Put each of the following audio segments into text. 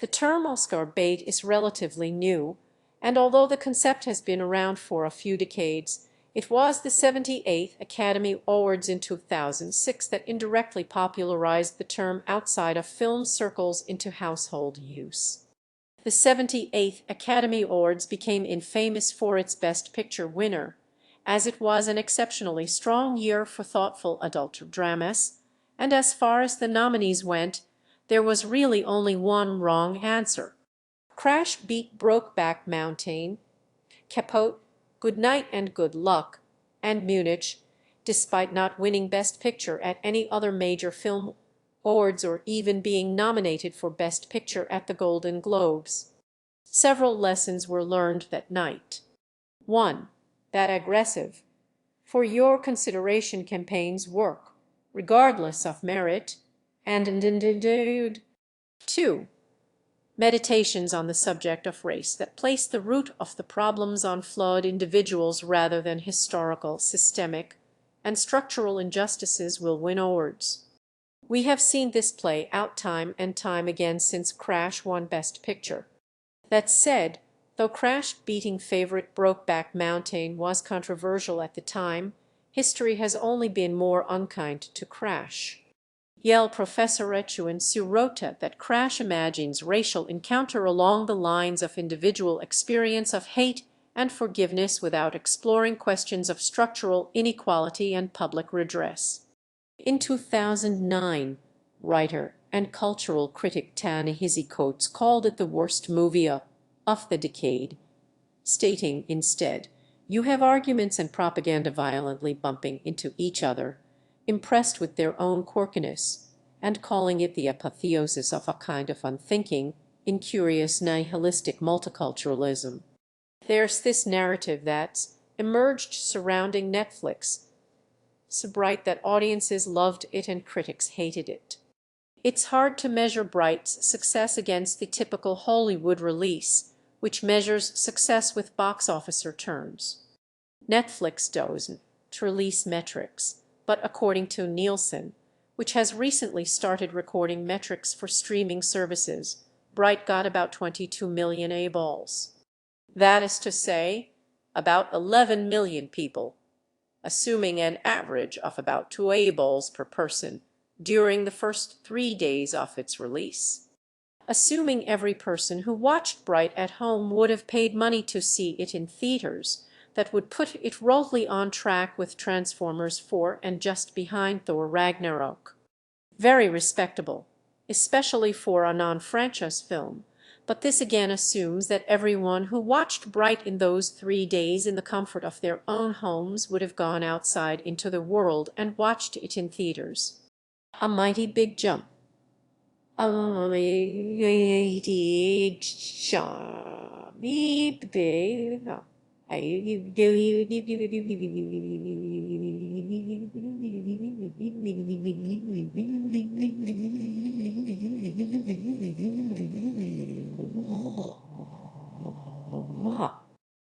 The term Oscar bait is relatively new, and although the concept has been around for a few decades, it was the 78th Academy Awards in 2006 that indirectly popularized the term outside of film circles into household use. The 78th Academy Awards became infamous for its Best Picture winner, as it was an exceptionally strong year for thoughtful adult dramas, and as far as the nominees went, there was really only one wrong answer. Crash beat Brokeback Mountain, Capote, Good Night and Good Luck, and Munich, despite not winning Best Picture at any other major film awards or even being nominated for Best Picture at the Golden Globes. Several lessons were learned that night. 1. That aggressive, for your consideration campaigns work, regardless of merit, and indeed. 2. Meditations on the subject of race that place the root of the problems on flawed individuals rather than historical, systemic, and structural injustices will win awards. We have seen this play out time and time again since Crash won Best Picture. That said, though Crash beating favorite Brokeback Mountain was controversial at the time, history has only been more unkind to Crash. Yale professor Echuan Su wrote that Crash imagines racial encounter along the lines of individual experience of hate and forgiveness without exploring questions of structural inequality and public redress. In 2009, writer and cultural critic Ta-Nehisi Coates called it the worst movie of the decade, stating instead, "You have arguments and propaganda violently bumping into each other, impressed with their own quirkiness, and calling it the apotheosis of a kind of unthinking, incurious, nihilistic multiculturalism." There's this narrative that's emerged surrounding Netflix, so bright that audiences loved it and critics hated it. It's hard to measure Bright's success against the typical Hollywood release, which measures success with box office returns. Netflix doesn't release metrics, but according to Nielsen, which has recently started recording metrics for streaming services, Bright got about 22 million eyeballs. That is to say, about 11 million people, assuming an average of about 2 eyeballs per person during the first 3 days of its release. Assuming every person who watched Bright at home would have paid money to see it in theaters, that would put it roughly on track with Transformers 4 and just behind Thor Ragnarok. Very respectable, especially for a non-franchise film, but this again assumes that everyone who watched Bright in those 3 days in the comfort of their own homes would have gone outside into the world and watched it in theaters. A mighty big jump. A mighty jump.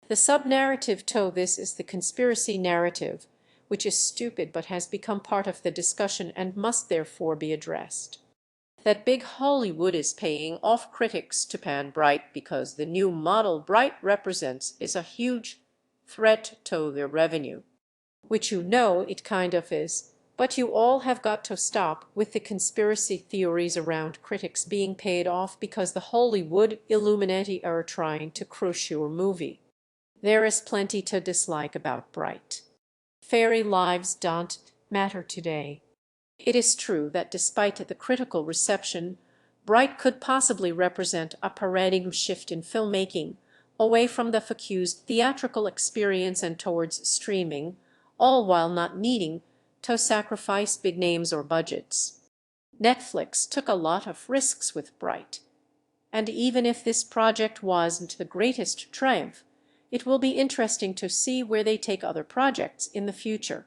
The sub-narrative to this is the conspiracy narrative, which is stupid but has become part of the discussion and must therefore be addressed. That big Hollywood is paying off critics to pan Bright because the new model Bright represents is a huge threat to their revenue, which you know it kind of is, but you all have got to stop with the conspiracy theories around critics being paid off because the Hollywood Illuminati are trying to crush your movie. There is plenty to dislike about Bright. Fairy lives don't matter today. It is true that despite the critical reception, Bright could possibly represent a paradigm shift in filmmaking, away from the focused theatrical experience and towards streaming, all while not needing to sacrifice big names or budgets. Netflix took a lot of risks with Bright, and even if this project wasn't the greatest triumph, it will be interesting to see where they take other projects in the future.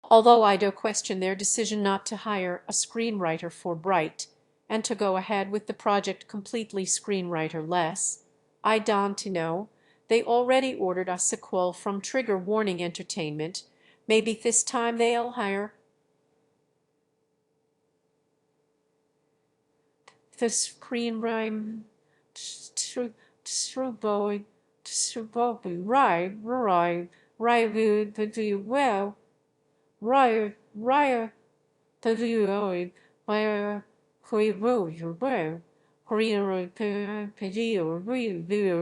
Although I do question their decision not to hire a screenwriter for Bright and to go ahead with the project completely screenwriter-less, I don't know. They already ordered a sequel from Trigger Warning Entertainment. Maybe this time they'll hire the screen rhyme, boy, right, to do well, right, to do well, where, will you well. Korean video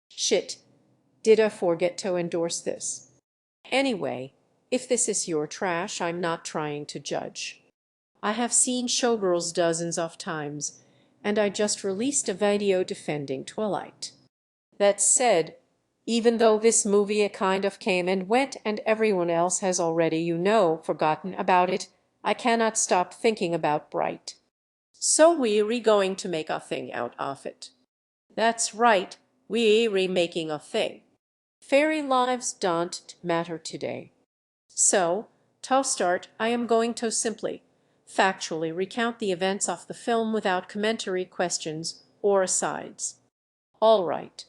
Shit, did I forget to endorse this? Anyway, if this is your trash, I'm not trying to judge. I have seen Showgirls dozens of times, and I just released a video defending Twilight. That said, even though this movie kind of came and went and everyone else has already, forgotten about it, I cannot stop thinking about Bright. So we're going to make a thing out of it. That's right, we're remaking a thing. Fairy lives don't matter today. So, to start, I am going to simply, factually recount the events of the film without commentary, questions, or asides. All right.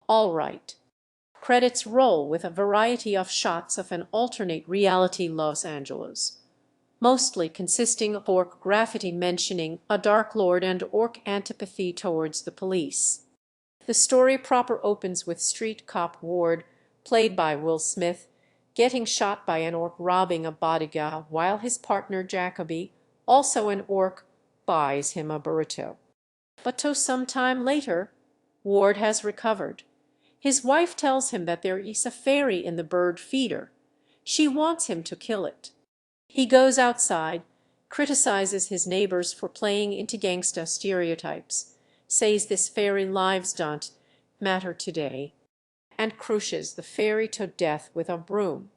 All right. Credits roll with a variety of shots of an alternate reality Los Angeles, mostly consisting of orc graffiti mentioning a Dark Lord and orc antipathy towards the police. The story proper opens with street cop Ward, played by Will Smith, getting shot by an orc robbing a bodega while his partner Jacoby, also an orc, buys him a burrito. But some time later, Ward has recovered. His wife tells him that there is a fairy in the bird feeder. She wants him to kill it. He goes outside, criticizes his neighbors for playing into gangsta stereotypes, says this fairy lives don't matter today, and crushes the fairy to death with a broom.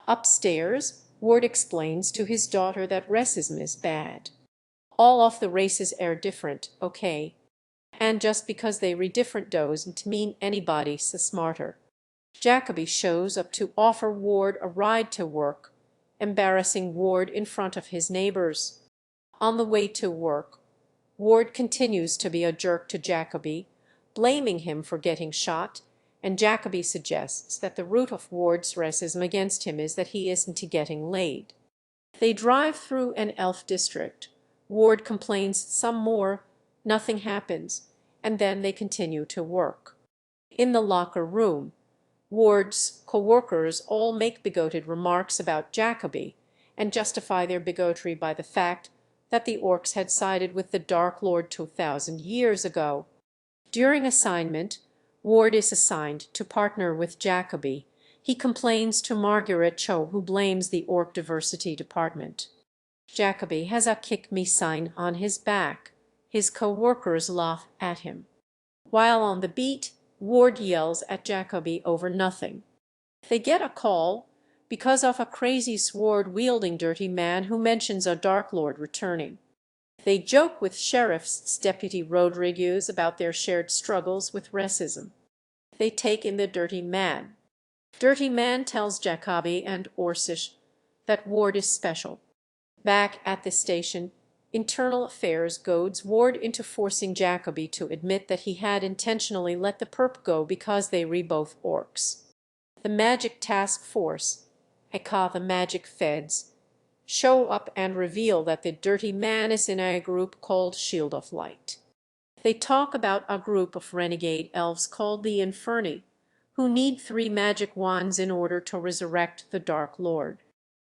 Upstairs, Ward explains to his daughter that racism is bad. All of the races are different, okay? And just because they re different doesn't mean anybody's smarter. Jacoby shows up to offer Ward a ride to work, embarrassing Ward in front of his neighbors. On the way to work, Ward continues to be a jerk to Jacoby, blaming him for getting shot, and Jacoby suggests that the root of Ward's racism against him is that he isn't getting laid. They drive through an elf district. Ward complains some more, nothing happens, and then they continue to work. In the locker room, Ward's co-workers all make bigoted remarks about Jacoby and justify their bigotry by the fact that the orcs had sided with the Dark Lord 2,000 years ago. During assignment, Ward is assigned to partner with Jacoby. He complains to Margaret Cho, who blames the orc diversity department. Jacoby has a kick me sign on his back. His co-workers laugh at him. While on the beat, Ward yells at Jacoby over nothing. They get a call because of a crazy sword-wielding dirty man who mentions a Dark Lord returning. They joke with Sheriff's Deputy Rodriguez about their shared struggles with racism. They take in the dirty man. Dirty man tells Jacoby and Orsish that Ward is special. Back at the station, Internal Affairs goads Ward into forcing Jacoby to admit that he had intentionally let the perp go because they were both orcs. The Magic Task Force, aka the Magic Feds, show up and reveal that the dirty man is in a group called Shield of Light. They talk about a group of renegade elves called the Inferni, who need 3 magic wands in order to resurrect the Dark Lord.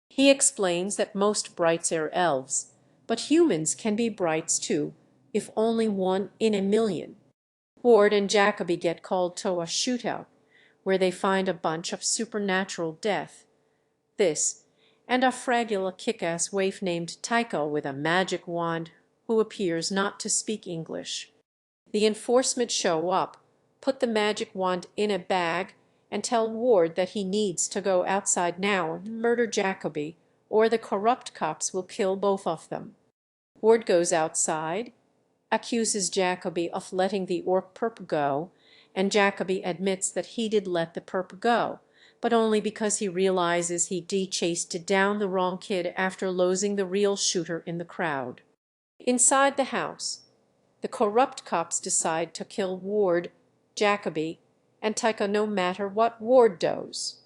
He explains that most brights are elves, but humans can be brights too, if only 1 in a million. Ward and Jacoby get called to a shootout, where they find a bunch of supernatural death. This, and a fragile kick-ass waif named Tycho with a magic wand who appears not to speak English. The enforcement show up, put the magic wand in a bag, and tell Ward that he needs to go outside now and murder Jacoby, or the corrupt cops will kill both of them. Ward goes outside, accuses Jacoby of letting the orc perp go, and Jacoby admits that he did let the perp go, but only because he realizes he chased down the wrong kid after losing the real shooter in the crowd. Inside the house, the corrupt cops decide to kill Ward, Jacoby, and Tycho no matter what Ward does.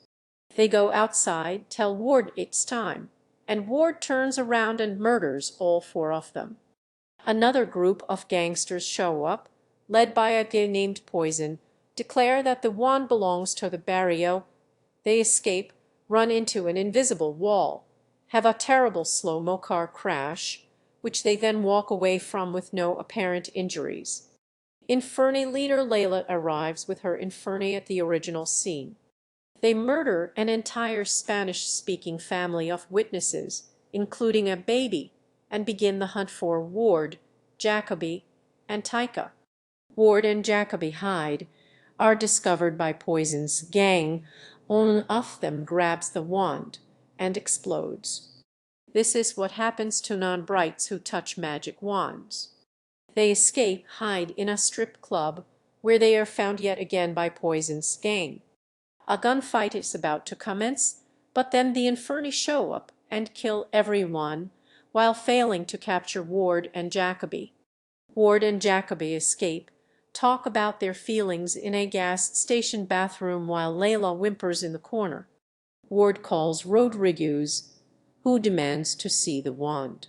They go outside, tell Ward it's time, and Ward turns around and murders all 4 of them. Another group of gangsters show up, led by a guy named Poison, declare that the wand belongs to the barrio. They escape, run into an invisible wall, have a terrible slow-mo car crash, which they then walk away from with no apparent injuries. Inferni leader Layla arrives with her Inferni at the original scene. They murder an entire Spanish-speaking family of witnesses, including a baby, and begin the hunt for Ward, Jacoby, and Tycho. Ward and Jacoby hide, are discovered by Poison's gang. One of them grabs the wand and explodes. This is what happens to non-brights who touch magic wands. They escape, hide in a strip club, where they are found yet again by Poison's gang. A gunfight is about to commence, but then the Inferni show up and kill everyone, while failing to capture Ward and Jacoby. Ward and Jacoby escape, talk about their feelings in a gas station bathroom while Layla whimpers in the corner. Ward calls Rodriguez, who demands to see the wand.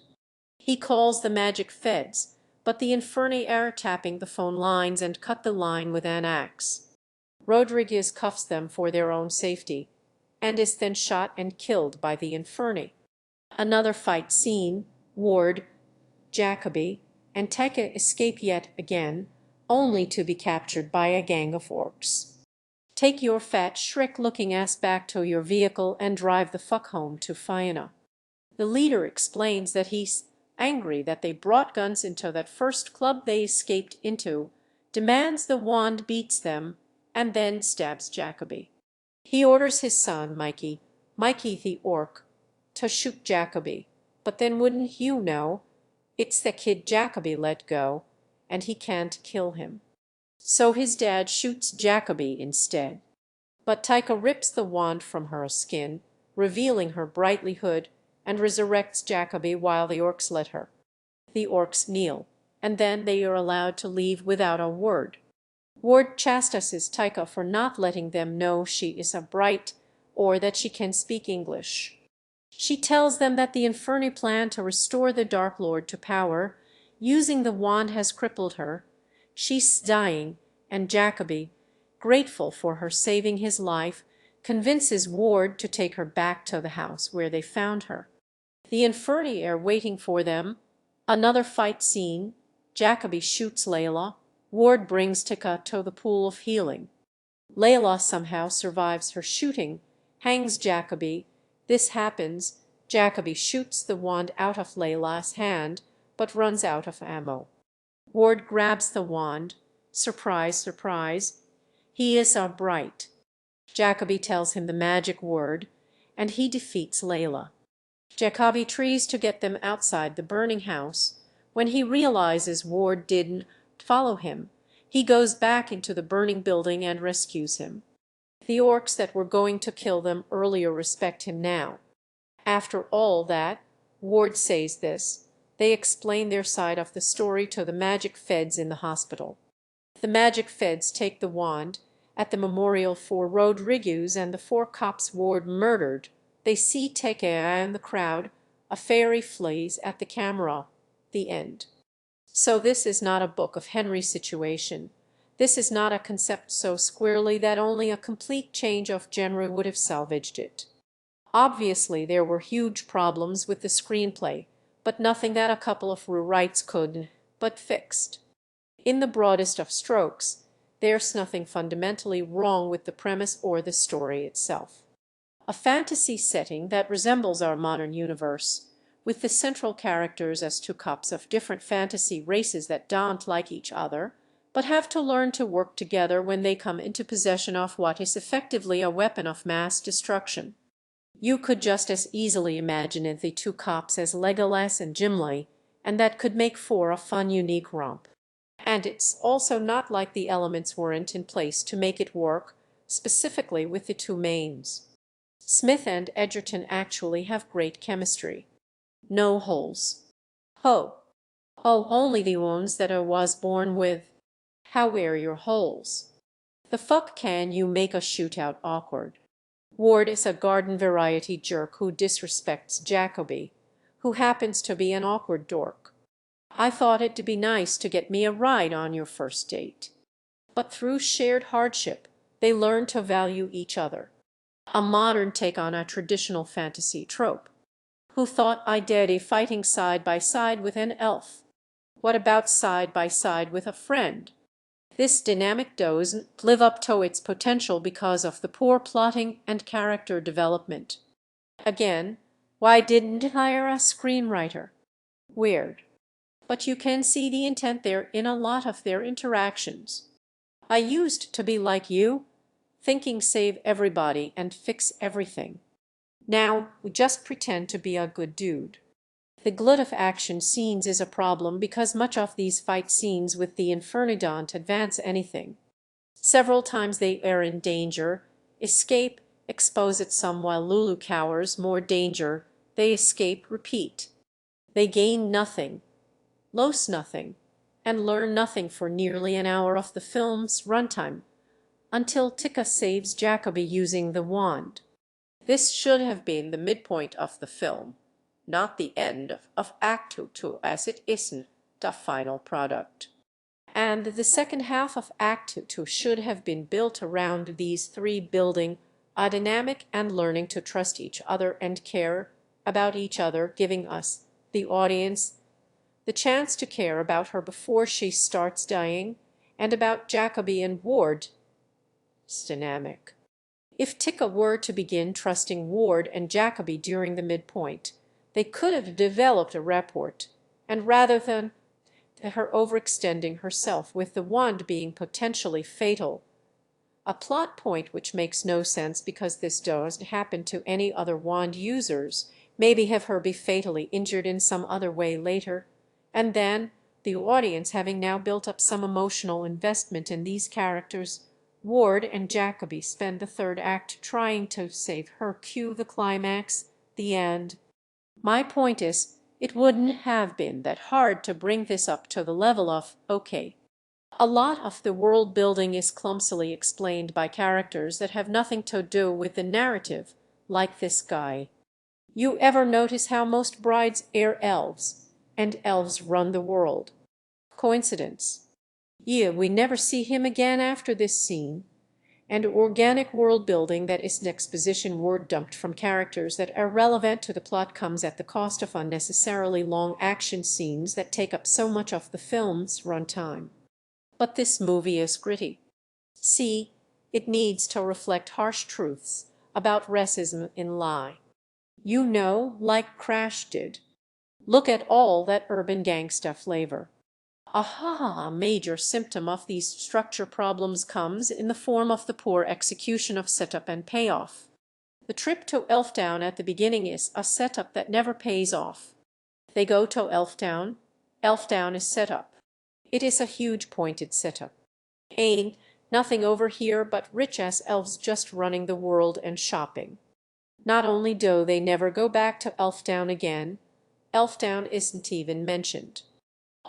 He calls the magic feds, but the Inferni are tapping the phone lines and cut the line with an axe. Rodriguez cuffs them for their own safety, and is then shot and killed by the Inferni. Another fight scene, Ward, Jacoby, and Tycho escape yet again, only to be captured by a gang of orcs. Take your fat Shrek-looking ass back to your vehicle and drive the fuck home to Fiona. The leader explains that he's angry that they brought guns into that first club they escaped into, demands the wand beats them, and then stabs Jacoby. He orders his son, Mikey the orc, to shoot Jacoby, but then wouldn't you know, it's the kid Jacoby let go, and he can't kill him. So his dad shoots Jacoby instead. But Tycho rips the wand from her skin, revealing her brightly hood, and resurrects Jacoby while the orcs let her. The orcs kneel, and then they are allowed to leave without a word. Ward chastises Tycho for not letting them know she is a bright, or that she can speak English. She tells them that the Inferni plan to restore the Dark Lord to power, using the wand has crippled her. She's dying, and Jacoby, grateful for her saving his life, convinces Ward to take her back to the house where they found her. The Inferni are waiting for them. Another fight scene. Jacoby shoots Layla. Ward brings Tycho to the pool of healing. Layla somehow survives her shooting, hangs Jacoby. This happens. Jacoby shoots the wand out of Layla's hand, but runs out of ammo. Ward grabs the wand. Surprise, surprise. He is a bright. Jacoby tells him the magic word, and he defeats Layla. Jacoby tries to get them outside the burning house. When he realizes Ward didn't follow him, he goes back into the burning building and rescues him. The orcs that were going to kill them earlier respect him now. After all that, Ward says this, they explain their side of the story to the magic feds in the hospital. The magic feds take the wand. At the memorial for Rodriguez and the 4 cops Ward murdered, they see Tekea in the crowd, A fairy flees at the camera. The end. So this is not a book of Henry's situation. This is not a concept so squarely that only a complete change of genre would have salvaged it. Obviously there were huge problems with the screenplay, but nothing that a couple of rewrites could but fixed. In the broadest of strokes, there's nothing fundamentally wrong with the premise or the story itself. A fantasy setting that resembles our modern universe, with the central characters as two cops of different fantasy races that don't like each other, but have to learn to work together when they come into possession of what is effectively a weapon of mass destruction. You could just as easily imagine the two cops as Legolas and Gimli, and that could make for a fun, unique romp. And it's also not like the elements weren't in place to make it work, specifically with the two mains. Smith and Edgerton actually have great chemistry. No holes. Oh, only the ones that I was born with. How were your holes? The fuck can you make a shootout awkward? Ward is a garden variety jerk who disrespects Jacoby, who happens to be an awkward dork. I thought it'd be nice to get me a ride on your first date. But through shared hardship, they learn to value each other. A modern take on a traditional fantasy trope. Who thought I'd daddy fighting side by side with an elf? What about side by side with a friend? This dynamic doesn't live up to its potential because of the poor plotting and character development. Again, why didn't hire a screenwriter? Weird. But you can see the intent there in a lot of their interactions. I used to be like you, thinking save everybody and fix everything. Now we just pretend to be a good dude. The glut of action scenes is a problem because much of these fight scenes with the Inferno don't advance anything. Several times they are in danger, escape, expose it some while Lulu cowers, more danger, they escape, repeat. They gain nothing, lose nothing, and learn nothing for nearly an hour of the film's runtime, until Tika saves Jacoby using the wand. This should have been the midpoint of the film, not the end of Act 2 as it isn't the final product. And the second half of Act 2 should have been built around these three building a dynamic and learning to trust each other and care about each other, giving us, the audience, the chance to care about her before she starts dying, and about Jacoby and Ward. It's dynamic. If Tika were to begin trusting Ward and Jacoby during the midpoint, they could have developed a rapport, and rather than her overextending herself with the wand being potentially fatal, a plot point which makes no sense because this doesn't happen to any other wand users, maybe have her be fatally injured in some other way later, and then, the audience having now built up some emotional investment in these characters, Ward and Jacoby spend the third act trying to save her, cue the climax, the end. My point is, it wouldn't have been that hard to bring this up to the level of, okay, a lot of the world building is clumsily explained by characters that have nothing to do with the narrative, like this guy. You ever notice how most brides are elves, and elves run the world? Coincidence? Yeah, we never see him again after this scene. And organic world building that isn't exposition word dumped from characters that are relevant to the plot comes at the cost of unnecessarily long action scenes that take up so much of the film's runtime. But this movie is gritty. See, it needs to reflect harsh truths about racism in lie. You know, like Crash did. Look at all that urban gangsta flavor. A major symptom of these structure problems comes in the form of the poor execution of setup and payoff. The trip to Elftown at the beginning is a setup that never pays off. They go to Elftown. Elftown is set up. It is a huge pointed setup. Ain't nothing over here but rich-ass elves just running the world and shopping. Not only do they never go back to Elftown again, Elftown isn't even mentioned.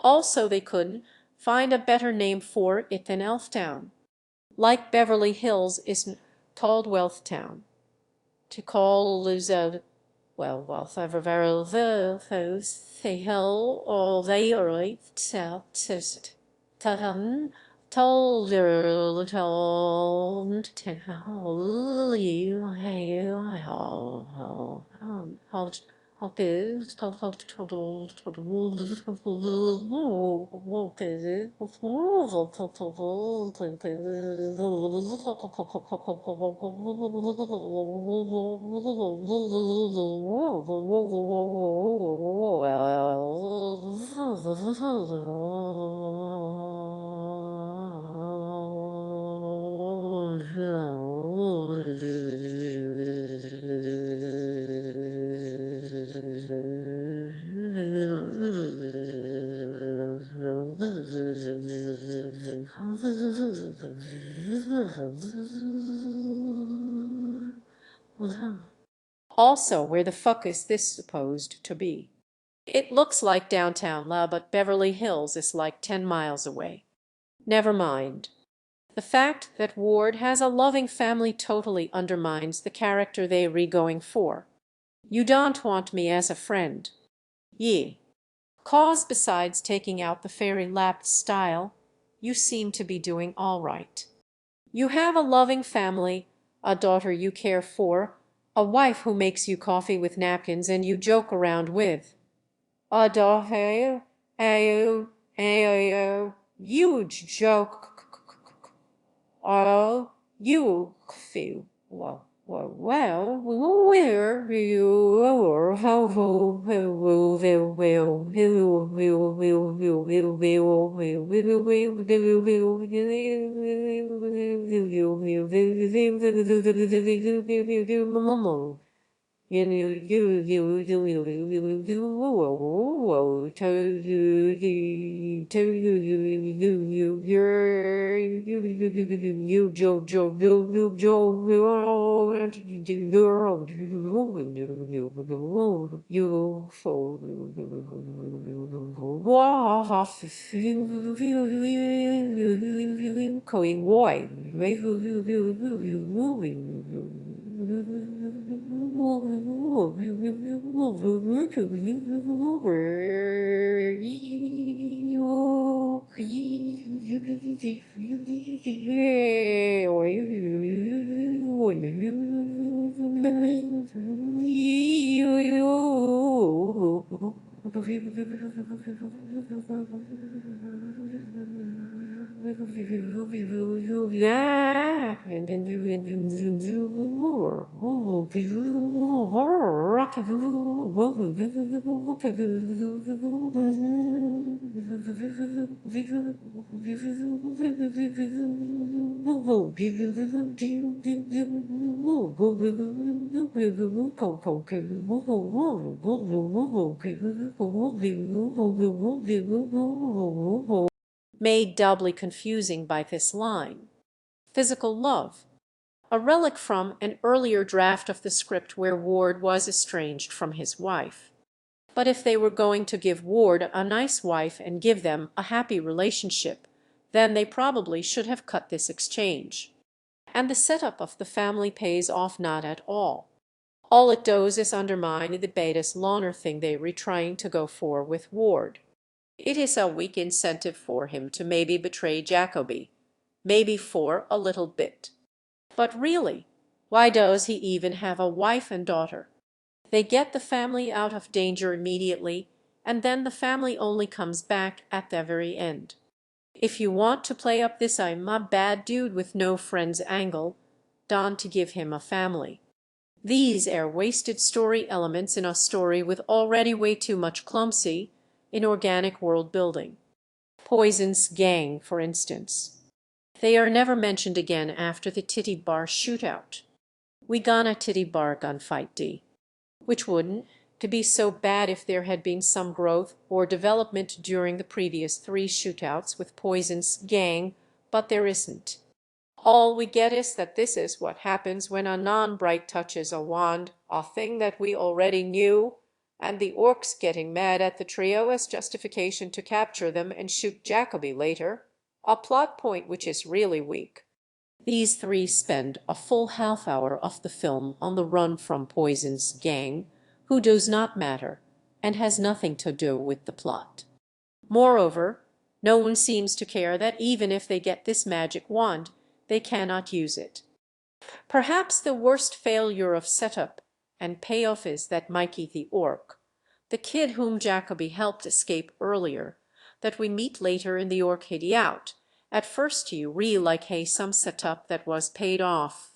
Also, they couldn't find a better name for it than Elftown. Like Beverly Hills isn't called Wealthtown. To call well, several those they hell all they right tell tis tan told her tell tell you hey how is Also, where the fuck is this supposed to be? It looks like downtown La, but Beverly Hills is like 10 miles away. Never mind. The fact that Ward has a loving family totally undermines the character they re going for. You don't want me as a friend. Ye. Cause besides taking out the fairy lapped style, you seem to be doing all right. You have a loving family, a daughter you care for, a wife who makes you coffee with napkins and you joke around with. A daughter, you joke. Oh, you feel well, where you are, how made doubly confusing by this line. Physical love, a relic from an earlier draft of the script where Ward was estranged from his wife. But if they were going to give Ward a nice wife and give them a happy relationship, then they probably should have cut this exchange. And the setup of the family pays off not at all. All it does is undermine the Betis Loner thing they were trying to go for with Ward. It is a weak incentive for him to maybe betray Jacoby, maybe for a little bit. But really, why does he even have a wife and daughter? They get the family out of danger immediately, and then the family only comes back at the very end. If you want to play up this I'm a bad dude with no friends angle, don't to give him a family. These are wasted story elements in a story with already way too much clumsy, inorganic world building. Poison's gang, for instance. They are never mentioned again after the titty bar shootout. We gonna titty bar gunfight D. Which wouldn't to be so bad if there had been some growth or development during the previous 3 shootouts with Poison's gang, but there isn't. All we get is that this is what happens when a non-bright touches a wand, a thing that we already knew, and the orcs getting mad at the trio as justification to capture them and shoot Jacoby later, a plot point which is really weak. These 3 spend a full half hour of the film on the run from Poison's gang, who does not matter and has nothing to do with the plot. Moreover, no one seems to care that even if they get this magic wand, they cannot use it. Perhaps the worst failure of setup and payoff is that Mikey the orc, the kid whom Jacoby helped escape earlier, that we meet later in the Orchid Out, at first you really like hey some setup that was paid off.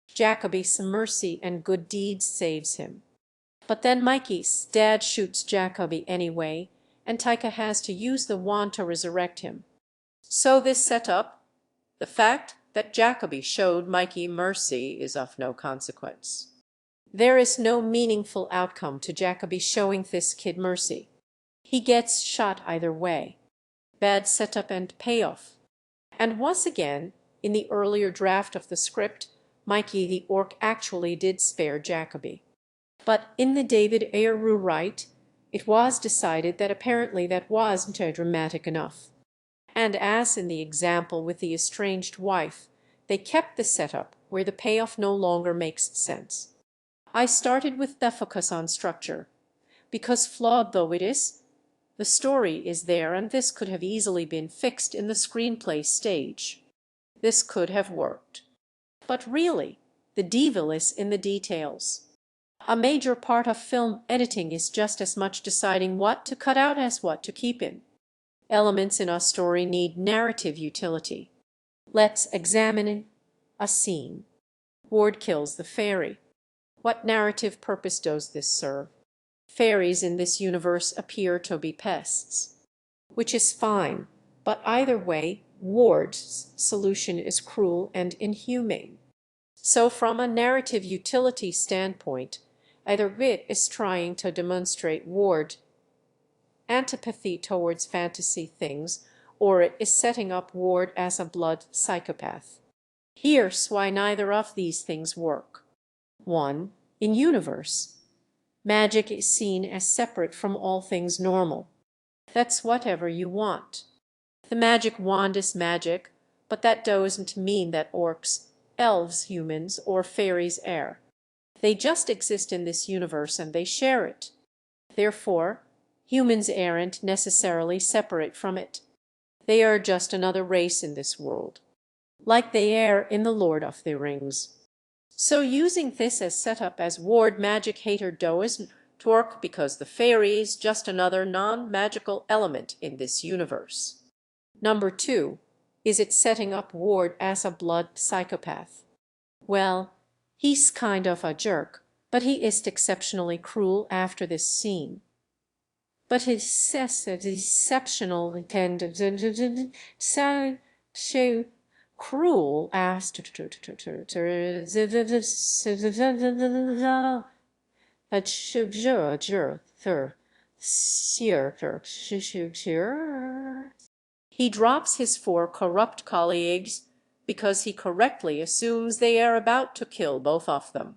Jacoby's mercy and good deeds saves him. But then Mikey's dad shoots Jacoby anyway, and Taika has to use the wand to resurrect him. So this setup, the fact that Jacoby showed Mikey mercy, is of no consequence. There is no meaningful outcome to Jacoby showing this kid mercy. He gets shot either way. Bad setup and payoff. And once again, in the earlier draft of the script, Mikey the orc actually did spare Jacoby. But in the David Ayer rewrite, it was decided that apparently that wasn't dramatic enough. And as in the example with the estranged wife, they kept the setup where the payoff no longer makes sense. I started with the focus on structure, because flawed though it is, the story is there and this could have easily been fixed in the screenplay stage. This could have worked. But really, the devil is in the details. A major part of film editing is just as much deciding what to cut out as what to keep in. Elements in a story need narrative utility. Let's examine a scene. Ward kills the fairy. What narrative purpose does this serve? Fairies in this universe appear to be pests. Which is fine, but either way, Ward's solution is cruel and inhumane. So from a narrative utility standpoint, either it is trying to demonstrate Ward's antipathy towards fantasy things, or it is setting up Ward as a blood psychopath. Here's why neither of these things work. 1. In universe, magic is seen as separate from all things normal. That's whatever you want. The magic wand is magic, but that doesn't mean that orcs, elves, humans, or fairies are. They just exist in this universe and they share it. Therefore, humans aren't necessarily separate from it. They are just another race in this world, like they are in the Lord of the Rings. So using this as setup as Ward magic hater doesn't work because the fairy is just another non-magical element in this universe. Number 2, is it setting up Ward as a blood psychopath? Well, he's kind of a jerk, but he is exceptionally cruel after this scene. But his exceptional cruel as he drops his 4 corrupt colleagues because he correctly assumes they are about to kill both of them.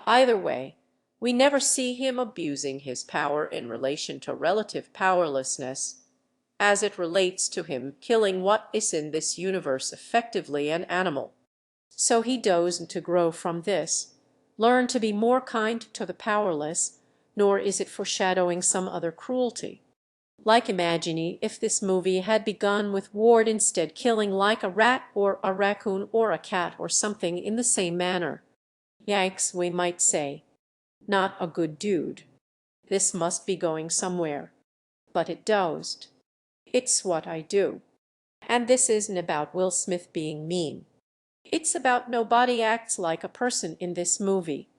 Either way, we never see him abusing his power in relation to relative powerlessness, as it relates to him killing what is in this universe effectively an animal. So he doesn't to grow from this, learn to be more kind to the powerless, nor is it foreshadowing some other cruelty. Like imagining if this movie had begun with Ward instead killing like a rat or a raccoon or a cat or something in the same manner. Yikes, we might say. Not a good dude. This must be going somewhere. But it doesn't. It's what I do. And this isn't about Will Smith being mean. It's about nobody acts like a person in this movie.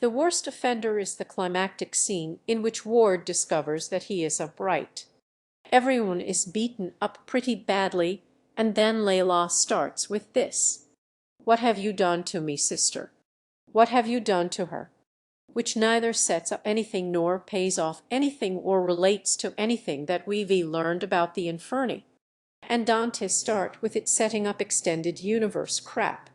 The worst offender is the climactic scene in which Ward discovers that he is upright. Everyone is beaten up pretty badly, and then Layla starts with this. "What have you done to me, sister? What have you done to her?" Which neither sets up anything nor pays off anything or relates to anything that we've learned about the Inferni. And Dante's start with it setting up extended universe crap.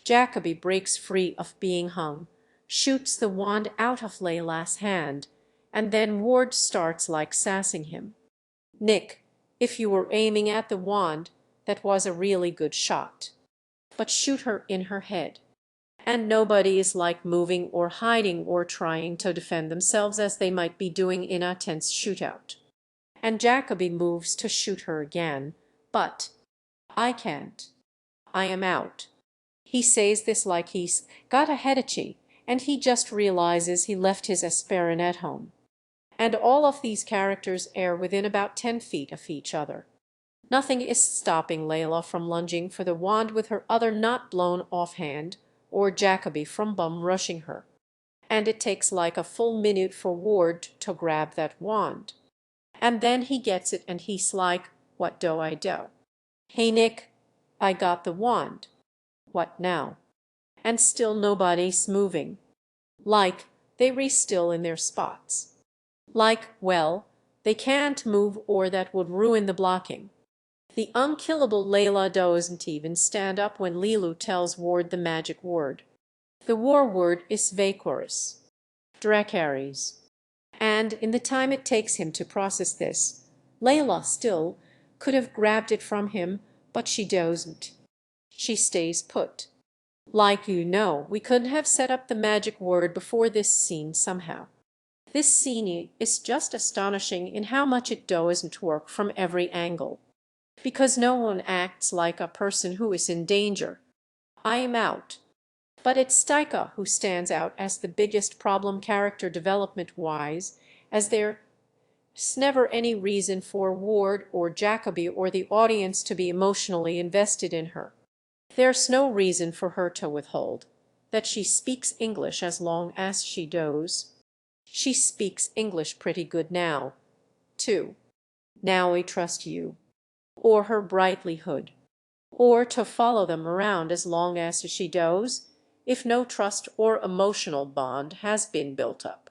Jacoby breaks free of being hung, shoots the wand out of Layla's hand, and then Ward starts like sassing him. Nick, if you were aiming at the wand, that was a really good shot. But shoot her in her head. and nobody is like moving or hiding or trying to defend themselves as they might be doing in a tense shootout. And Jacoby moves to shoot her again, but I can't. I am out. He says this like he's got a headache, and he just realizes he left his aspirin at home. And all of these characters are within about 10 feet of each other. Nothing is stopping Layla from lunging for the wand with her other not blown off hand, or Jacoby from bum rushing her. And it takes like a full minute for Ward to grab that wand. And then he gets it and he's like, "What do I do?" "Hey Nick, I got the wand." "What now?" And still nobody's moving. Like they re-still in their spots. Like, well, they can't move or that would ruin the blocking. The unkillable Layla doesn't even stand up when Lilu tells Ward the magic word. The war word is Vacoris, Dracarys. And in the time it takes him to process this, Layla still could have grabbed it from him, but she doesn't. She stays put. Like we couldn't have set up the magic word before this scene somehow. This scene is just astonishing in how much it doesn't work from every angle. Because no one acts like a person who is in danger. I am out. But it's Stika who stands out as the biggest problem character development-wise, as there's never any reason for Ward or Jacoby or the audience to be emotionally invested in her. There's no reason for her to withhold that she speaks English as long as she does. She speaks English pretty good now, too. Now we trust you. Or her brightlyhood. Or to follow them around as long as she does, if no trust or emotional bond has been built up.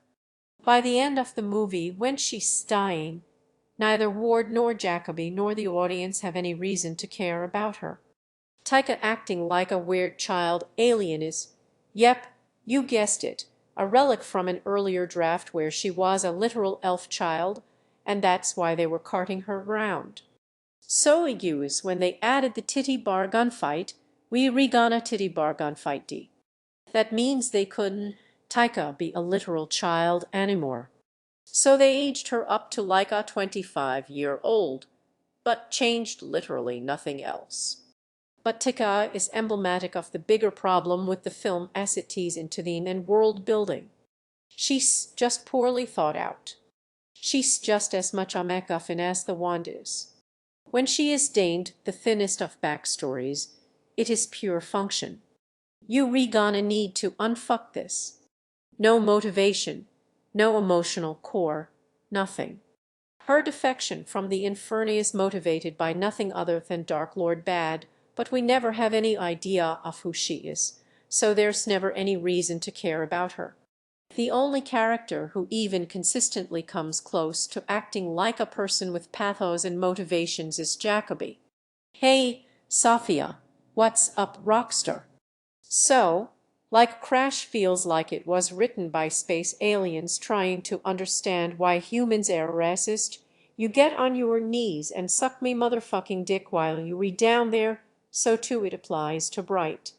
By the end of the movie, when she's dying, neither Ward nor Jacoby nor the audience have any reason to care about her. Taika acting like a weird child alien is, yep, you guessed it, a relic from an earlier draft where she was a literal elf child, and that's why they were carting her around. So use when they added the titty bar gunfight, we re-gonna titty bar gunfight D. That means they couldn't Taika be a literal child anymore. So they aged her up to like a 25-year-old, but changed literally nothing else. But Taika is emblematic of the bigger problem with the film as it tees into theme and world building. She's just poorly thought out. She's just as much a MacGuffin as the wand is. When she is deigned the thinnest of backstories, it is pure function. You re-gonna need to unfuck this. No motivation, no emotional core, nothing. Her defection from the Inferni is motivated by nothing other than Dark Lord bad, but we never have any idea of who she is, so there's never any reason to care about her. The only character who even consistently comes close to acting like a person with pathos and motivations is Jacoby. Hey, Sophia, what's up, Rockstar? So, like Crash feels like it was written by space aliens trying to understand why humans are racist, you get on your knees and suck me motherfucking dick while you read down there, so too it applies to Bright.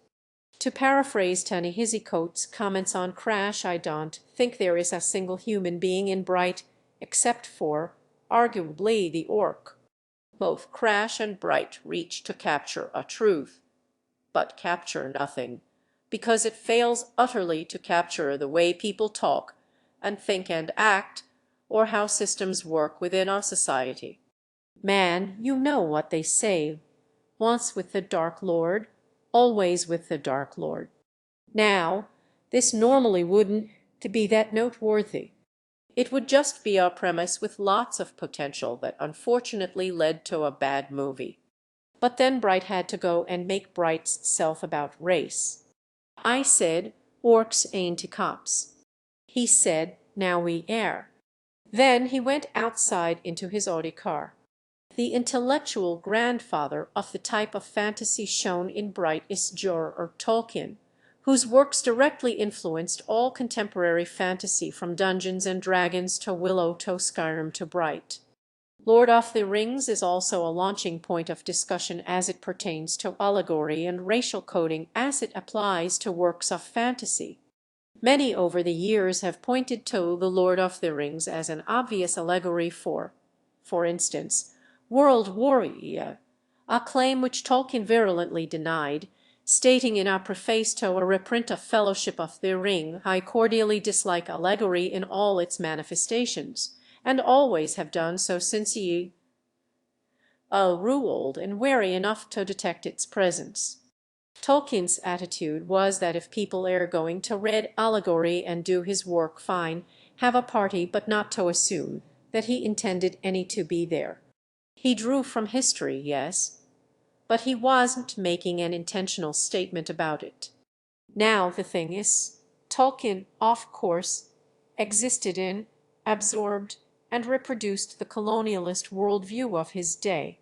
To paraphrase Ta-Nehisi Coates' comments on Crash, I don't think there is a single human being in Bright except for, arguably, the orc. Both Crash and Bright reach to capture a truth, but capture nothing, because it fails utterly to capture the way people talk and think and act, or how systems work within our society. Man, you know what they say, once with the Dark Lord, always with the Dark Lord. Now, this normally wouldn't to be that noteworthy. It would just be a premise with lots of potential that unfortunately led to a bad movie. But then Bright had to go and make Bright's self about race. I said, orcs ain't cops. He said, now we air. Then he went outside into his Audi car. The intellectual grandfather of the type of fantasy shown in Bright is J.R.R. Tolkien, whose works directly influenced all contemporary fantasy from Dungeons and Dragons to Willow to Skyrim to Bright. Lord of the Rings is also a launching point of discussion as it pertains to allegory and racial coding as it applies to works of fantasy. Many over the years have pointed to The Lord of the Rings as an obvious allegory for instance, world warrior, a claim which Tolkien virulently denied, stating in a preface to a reprint of Fellowship of the Ring, "I cordially dislike allegory in all its manifestations, and always have done so since ye grew old and wary enough to detect its presence." Tolkien's attitude was that if people are going to read allegory and do his work, fine, have a party, but not to assume that he intended any to be there. He drew from history, yes, but he wasn't making an intentional statement about it. Now the thing is, Tolkien, of course, existed in, absorbed, and reproduced the colonialist worldview of his day.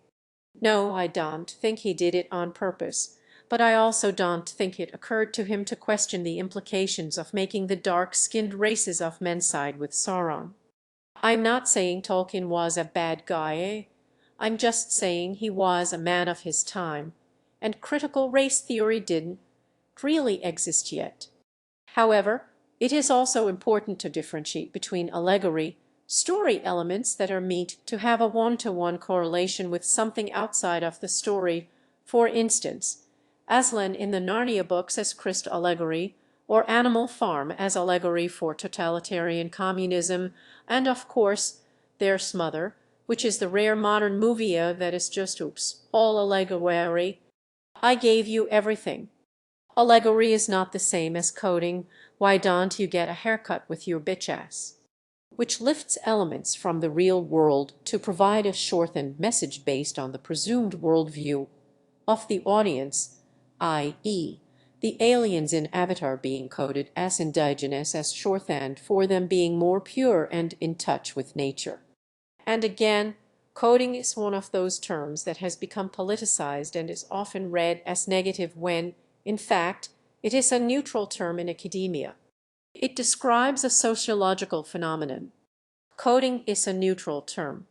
No, I don't think he did it on purpose, but I also don't think it occurred to him to question the implications of making the dark-skinned races of men side with Sauron. I'm not saying Tolkien was a bad guy, eh? I'm just saying he was a man of his time, and critical race theory didn't really exist yet. However, it is also important to differentiate between allegory, story elements that are meant to have a one-to-one correlation with something outside of the story, for instance, Aslan in the Narnia books as Christ allegory, or Animal Farm as allegory for totalitarian communism, and of course Their Smother, which is the rare modern movie that is just all allegory. I gave you everything. Allegory is not the same as coding. Why don't you get a haircut with your bitch ass? Which lifts elements from the real world to provide a shortened message based on the presumed worldview of the audience, i.e., the aliens in Avatar being coded as indigenous as shorthand for them being more pure and in touch with nature. And again, coding is one of those terms that has become politicized and is often read as negative when, in fact, it is a neutral term in academia. It describes a sociological phenomenon. Coding is a neutral term.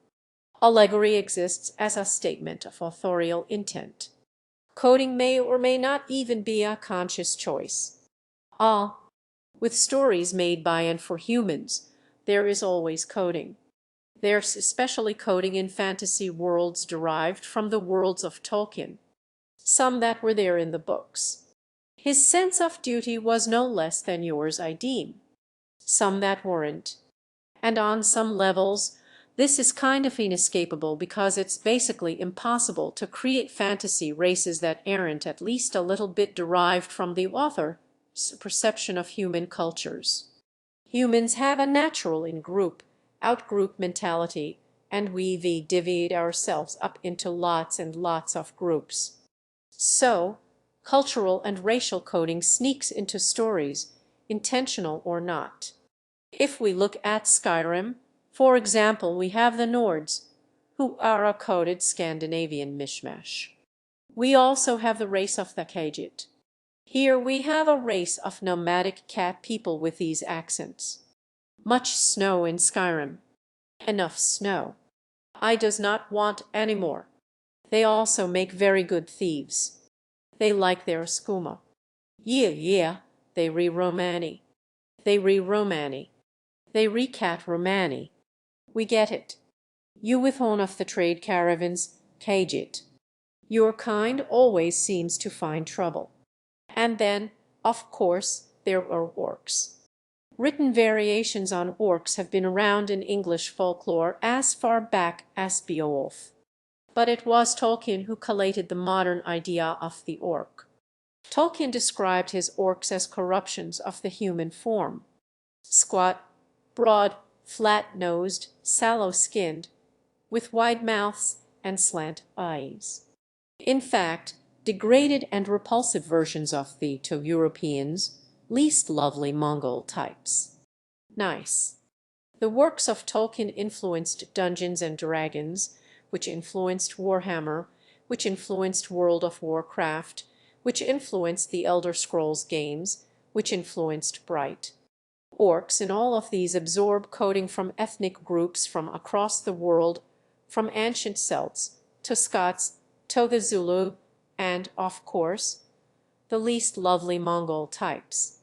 Allegory exists as a statement of authorial intent. Coding may or may not even be a conscious choice. With stories made by and for humans, there is always coding. There's especially coding in fantasy worlds derived from the worlds of Tolkien, some that were there in the books. His sense of duty was no less than yours, I deem. Some that weren't. And on some levels, this is kind of inescapable because it's basically impossible to create fantasy races that aren't at least a little bit derived from the author's perception of human cultures. Humans have a natural in-group, out-group mentality, and we divide ourselves up into lots and lots of groups. So, cultural and racial coding sneaks into stories, intentional or not. If we look at Skyrim, for example, we have the Nords, who are a coded Scandinavian mishmash. We also have the race of the Khajiit. Here we have a race of nomadic cat people with these accents. Much snow in Skyrim. Enough snow. I does not want any more. They also make very good thieves. They like their skooma. Yeah, they re-romani. They re-romani. They recat romani. We get it. You with one of the trade caravans, Khajiit. Your kind always seems to find trouble. And then, of course, there are orcs. Written variations on orcs have been around in English folklore as far back as Beowulf. But it was Tolkien who collated the modern idea of the orc. Tolkien described his orcs as corruptions of the human form. Squat, broad, flat-nosed, sallow-skinned, with wide mouths and slant eyes. In fact, degraded and repulsive versions of the, to Europeans, least lovely Mongol types. Nice. The works of Tolkien influenced Dungeons and Dragons, which influenced Warhammer, which influenced World of Warcraft, which influenced the Elder Scrolls games, which influenced Bright. Orcs in all of these absorb coding from ethnic groups from across the world, from ancient Celts to Scots to the Zulu, and, of course, the least lovely Mongol types.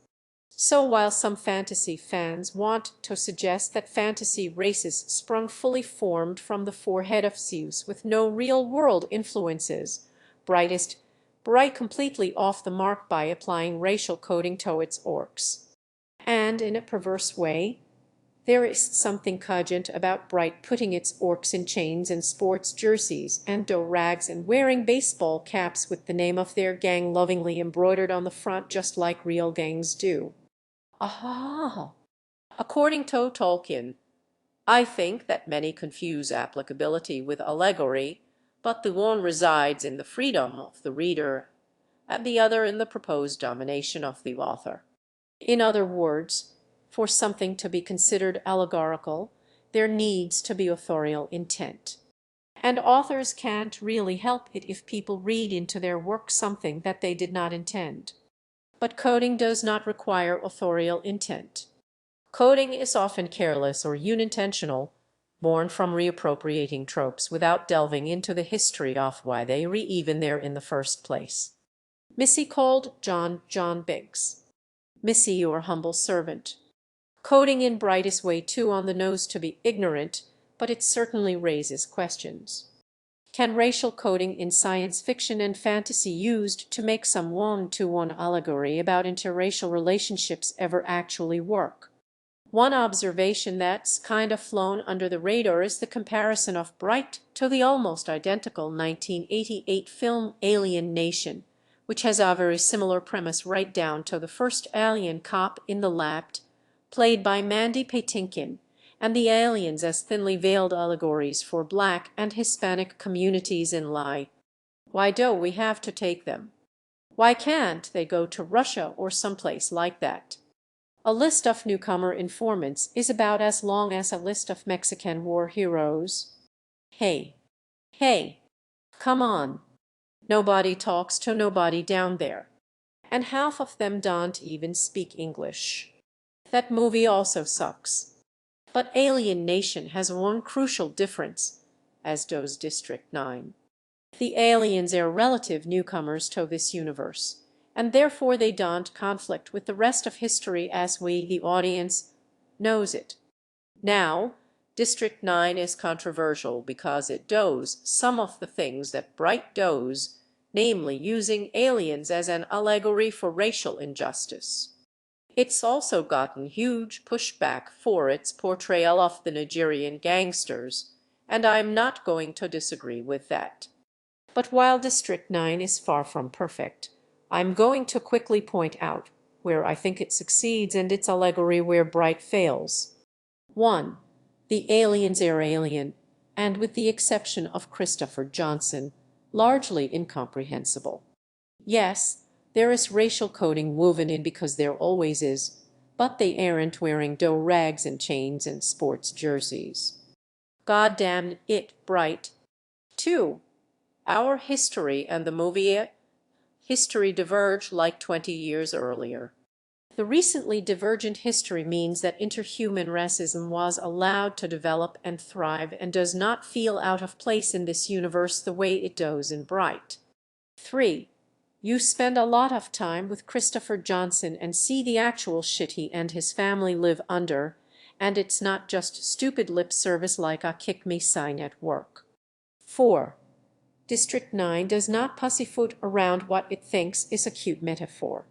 So while some fantasy fans want to suggest that fantasy races sprung fully formed from the forehead of Zeus with no real-world influences, Bright completely off the mark by applying racial coding to its orcs. And in a perverse way, there is something cogent about Bright putting its orcs in chains and sports jerseys and do-rags and wearing baseball caps with the name of their gang lovingly embroidered on the front just like real gangs do. Aha! According to Tolkien, I think that many confuse applicability with allegory, but the one resides in the freedom of the reader, and the other in the proposed domination of the author. In other words, for something to be considered allegorical, there needs to be authorial intent. And authors can't really help it if people read into their work something that they did not intend. But coding does not require authorial intent. Coding is often careless or unintentional, born from reappropriating tropes without delving into the history of why they were even there in the first place. Missy called John Biggs. Missy, your humble servant. Coding in Bright is way too on the nose to be ignorant, but it certainly raises questions. Can racial coding in science fiction and fantasy used to make some one-to-one allegory about interracial relationships ever actually work? One observation that's kind of flown under the radar is the comparison of Bright to the almost identical 1988 film Alien Nation, which has a very similar premise right down to the first alien cop in the lab, played by Mandy Patinkin, and the aliens as thinly veiled allegories for Black and Hispanic communities in lie. Why do we have to take them? Why can't they go to Russia or someplace like that? A list of newcomer informants is about as long as a list of Mexican war heroes. Hey, come on. Nobody talks to nobody down there. And half of them don't even speak English. That movie also sucks. But Alien Nation has one crucial difference, as does District 9. The aliens are relative newcomers to this universe, and therefore they don't conflict with the rest of history as we, the audience, knows it. Now, District 9 is controversial because it does some of the things that Bright does, namely using aliens as an allegory for racial injustice. It's also gotten huge pushback for its portrayal of the Nigerian gangsters, and I'm not going to disagree with that. But while District 9 is far from perfect, I'm going to quickly point out where I think it succeeds and its allegory where Bright fails. 1. The aliens are alien, and with the exception of Christopher Johnson, largely incomprehensible. Yes, there is racial coding woven in because there always is, but they aren't wearing do-rags and chains and sports jerseys. God damn it, Bright. 2. Our history and the movie history diverge like 20 years earlier. The recently divergent history means that interhuman racism was allowed to develop and thrive and does not feel out of place in this universe the way it does in Bright. 3. You spend a lot of time with Christopher Johnson and see the actual shit he and his family live under, and it's not just stupid lip service like a kick me sign at work. 4. District 9 does not pussyfoot around what it thinks is a cute metaphor.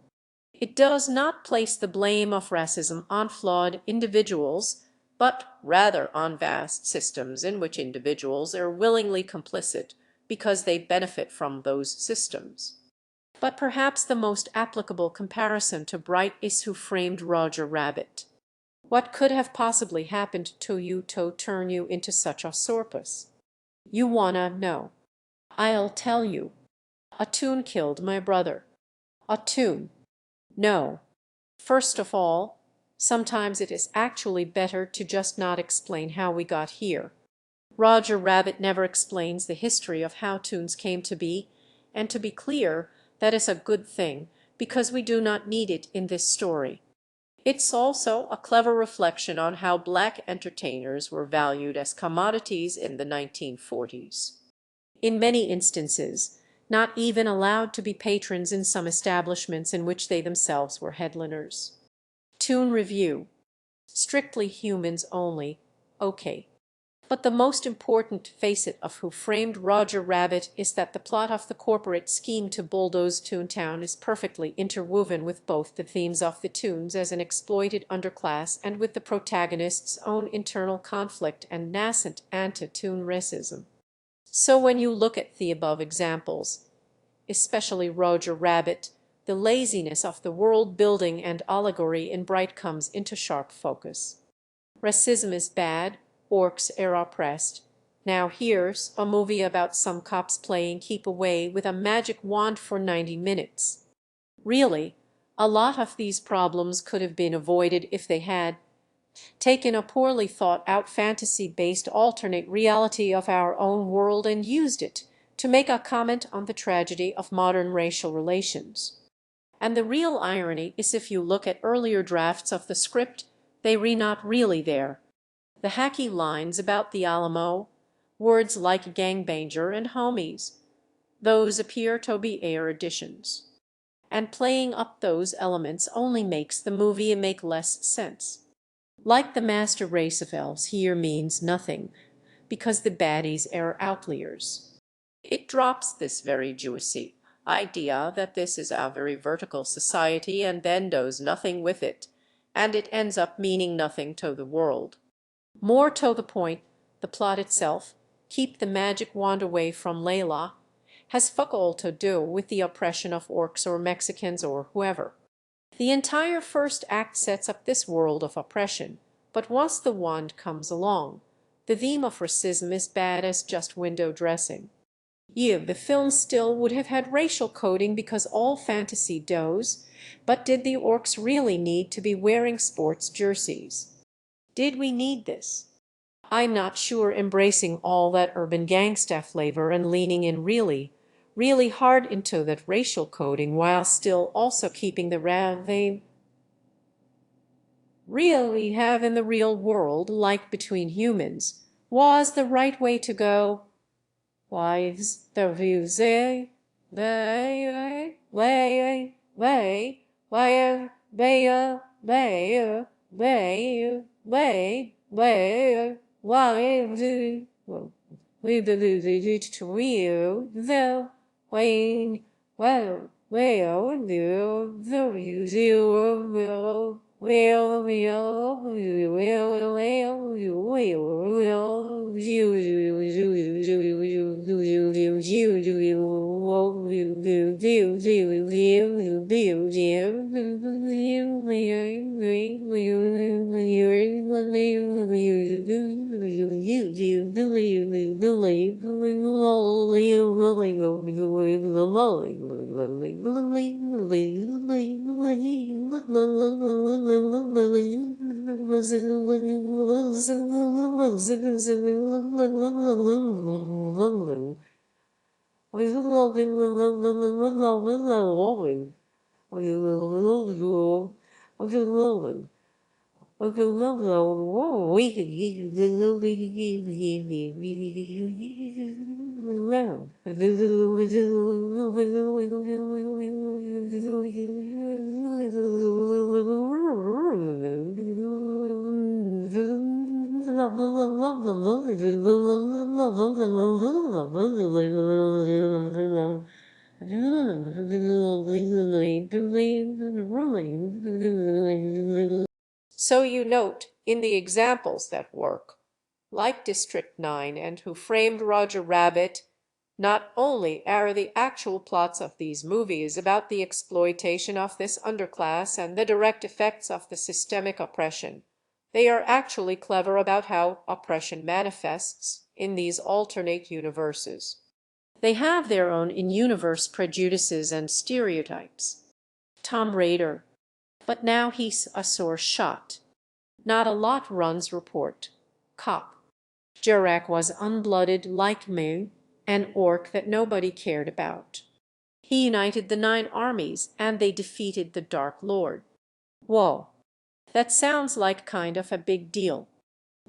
It does not place the blame of racism on flawed individuals, but rather on vast systems in which individuals are willingly complicit because they benefit from those systems. But perhaps the most applicable comparison to Bright is Who Framed Roger Rabbit. What could have possibly happened to you to turn you into such a sorpus? You wanna know. I'll tell you. A tune killed my brother. A tune. No. First of all, sometimes it is actually better to just not explain how we got here. Roger Rabbit never explains the history of how tunes came to be, and to be clear, that is a good thing, because we do not need it in this story. It's also a clever reflection on how black entertainers were valued as commodities in the 1940s. In many instances, not even allowed to be patrons in some establishments in which they themselves were headliners. Tune review. Strictly humans only. Okay. But the most important facet of Who Framed Roger Rabbit is that the plot of the corporate scheme to bulldoze Toontown is perfectly interwoven with both the themes of the Toons as an exploited underclass and with the protagonist's own internal conflict and nascent anti-Toon racism. So when you look at the above examples, especially Roger Rabbit, the laziness of the world building and allegory in Bright comes into sharp focus. Racism is bad, orcs are oppressed. Now here's a movie about some cops playing keep away with a magic wand for 90 minutes. Really, a lot of these problems could have been avoided if they had taken a poorly thought out fantasy-based alternate reality of our own world and used it to make a comment on the tragedy of modern racial relations. And the real irony is if you look at earlier drafts of the script, they were not really there. The hacky lines about the Alamo, words like gangbanger and homies, those appear to be air additions. And playing up those elements only makes the movie make less sense. Like the master race of elves here means nothing, because the baddies are outliers. It drops this very juicy idea that this is a very vertical society and then does nothing with it, and it ends up meaning nothing to the world. More to the point, the plot itself, keep the magic wand away from Layla, has fuck all to do with the oppression of orcs or Mexicans or whoever. The entire first act sets up this world of oppression, but once the wand comes along, the theme of racism is bad as just window dressing. Yeah, the film still would have had racial coding because all fantasy does, but did the orcs really need to be wearing sports jerseys? Did we need this? I'm not sure embracing all that urban gangsta flavor and leaning in really hard into that racial coding while still also keeping the they really have in the real world, like between humans, was the right way to go. Wives, the views, we believe it to you, though, so you note in the examples that work, like District 9 and Who Framed Roger Rabbit, not only are the actual plots of these movies about the exploitation of this underclass and the direct effects of the systemic oppression, they are actually clever about how oppression manifests in these alternate universes. They have their own in-universe prejudices and stereotypes. Tom Raider. But now he's a sore shot. Not a lot runs report. Cop. Jurak was unblooded like me, an orc that nobody cared about. He united the 9 armies and they defeated the Dark Lord. Whoa. That sounds like kind of a big deal.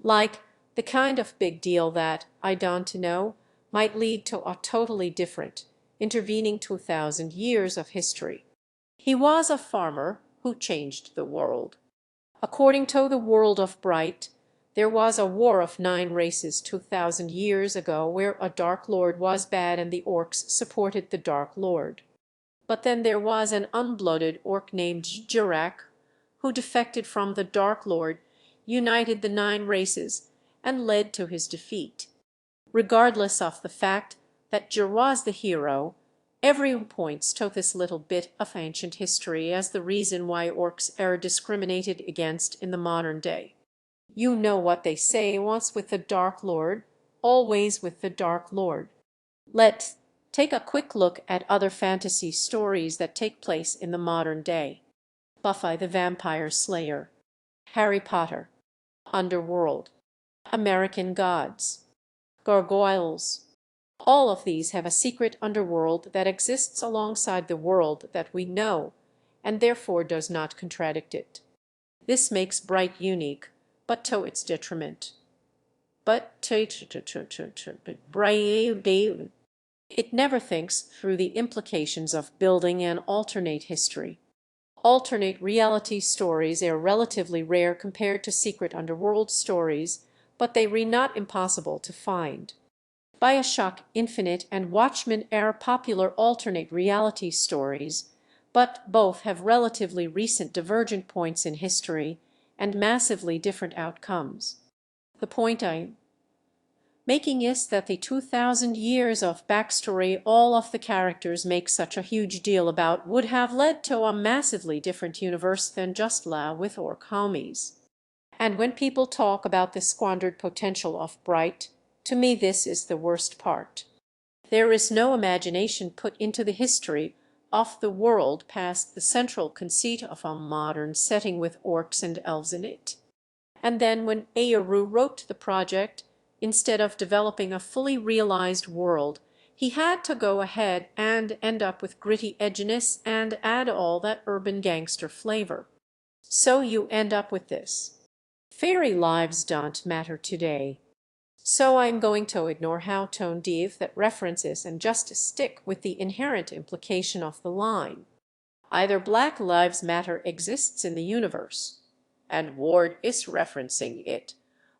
Like the kind of big deal that, I don't know, might lead to a totally different, intervening 2,000 years of history. He was a farmer who changed the world. According to the world of Bright, there was a war of 9 races 2,000 years ago where a Dark Lord was bad and the orcs supported the Dark Lord. But then there was an unblooded orc named Jurak who defected from the Dark Lord, united the 9 races, and led to his defeat. Regardless of the fact that Jur was the hero, everyone points to this little bit of ancient history as the reason why orcs are discriminated against in the modern day. You know what they say, once with the Dark Lord, always with the Dark Lord. Let's take a quick look at other fantasy stories that take place in the modern day. Buffy the Vampire Slayer, Harry Potter, Underworld, American Gods, Gargoyles. All of these have a secret underworld that exists alongside the world that we know, and therefore does not contradict it. This makes Bright unique, but to its detriment. It never thinks through the implications of building an alternate history. Alternate reality stories are relatively rare compared to secret underworld stories, but they are not impossible to find. BioShock Infinite and Watchmen are popular alternate reality stories, but both have relatively recent divergent points in history and massively different outcomes. The point I'm making is that the 2,000 years of backstory all of the characters make such a huge deal about would have led to a massively different universe than just La with orc homies. And when people talk about the squandered potential of Bright, to me this is the worst part. There is no imagination put into the history of the world past the central conceit of a modern setting with orcs and elves in it. And then when Ayaru wrote the project, instead of developing a fully realized world, he had to go ahead and end up with gritty edginess and add all that urban gangster flavor. So you end up with this. Fairy lives don't matter today. So I'm going to ignore how tone deaf that references and just stick with the inherent implication of the line. Either Black Lives Matter exists in the universe, and Ward is referencing it,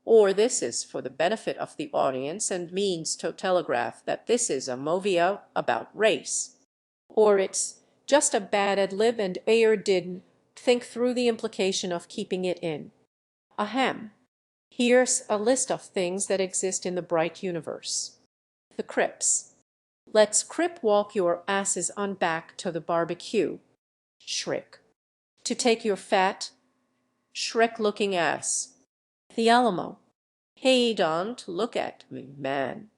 or this is for the benefit of the audience and means to telegraph that this is a movie about race. Or it's just a bad ad-lib and Ayer didn't think through the implication of keeping it in. Ahem. Here's a list of things that exist in the Bright universe. The Crips. Let's crip walk your asses on back to the barbecue. Shrek. To take your fat, Shrek-looking ass. The Alamo. Hey, don't look at me, man.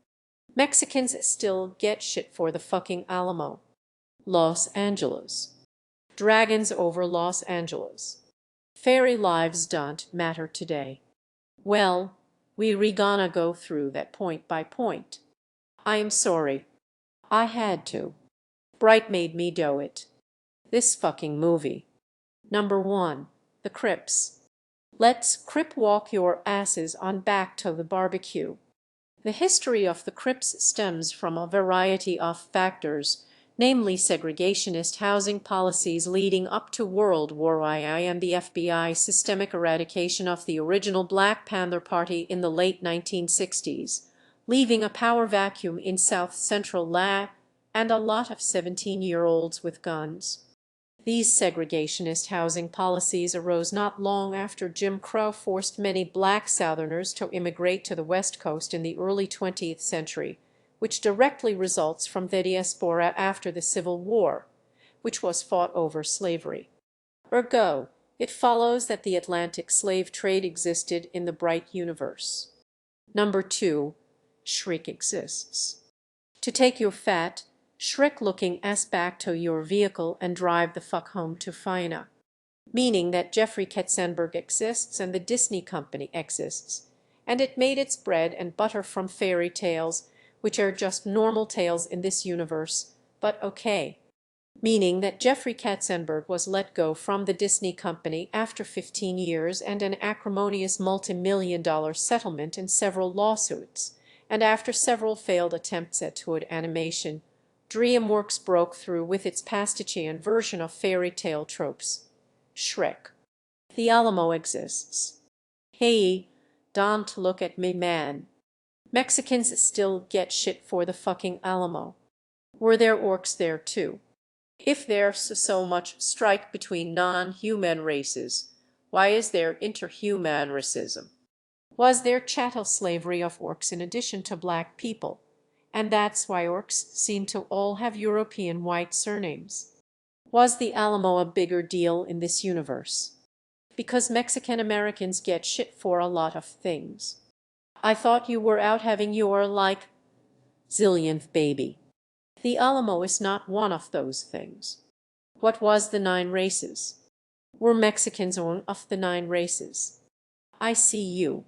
Mexicans still get shit for the fucking Alamo. Los Angeles. Dragons over Los Angeles. Fairy lives don't matter today. Well, we gonna go through that point by point. I am sorry. I had to. Bright made me do it. This fucking movie. Number 1. The Crips. Let's crip walk your asses on back to the barbecue. The history of the Crips stems from a variety of factors, namely segregationist housing policies leading up to World War I and the FBI's systemic eradication of the original Black Panther Party in the late 1960s, leaving a power vacuum in South Central LA and a lot of 17-year-olds with guns. These segregationist housing policies arose not long after Jim Crow forced many Black Southerners to immigrate to the West Coast in the early 20th century, which directly results from the diaspora after the Civil War, which was fought over slavery. Ergo, it follows that the Atlantic slave trade existed in the Bright universe. Number 2. Shriek exists. To take your fat, Shrek-looking ass back to your vehicle and drive the fuck home to Fiona. Meaning that Jeffrey Katzenberg exists and the Disney Company exists, and it made its bread and butter from fairy tales, which are just normal tales in this universe, but okay. meaning that Jeffrey Katzenberg was let go from the Disney company after 15 years and an acrimonious multi-million-dollar settlement and several lawsuits, and after several failed attempts at toy animation, DreamWorks broke through with its pastichian version of fairy tale tropes, Shrek. The Alamo exists. Hey, don't look at me, man. Mexicans still get shit for the fucking Alamo. Were there orcs there too? If there's so much strife between non-human races, why is there interhuman racism? Was there chattel slavery of orcs in addition to black people? And that's why orcs seem to all have European white surnames. Was the Alamo a bigger deal in this universe? Because Mexican Americans get shit for a lot of things. I thought you were out having your, like, zillionth baby. The Alamo is not one of those things. What was the 9 races? Were Mexicans one of the 9 races? I see you.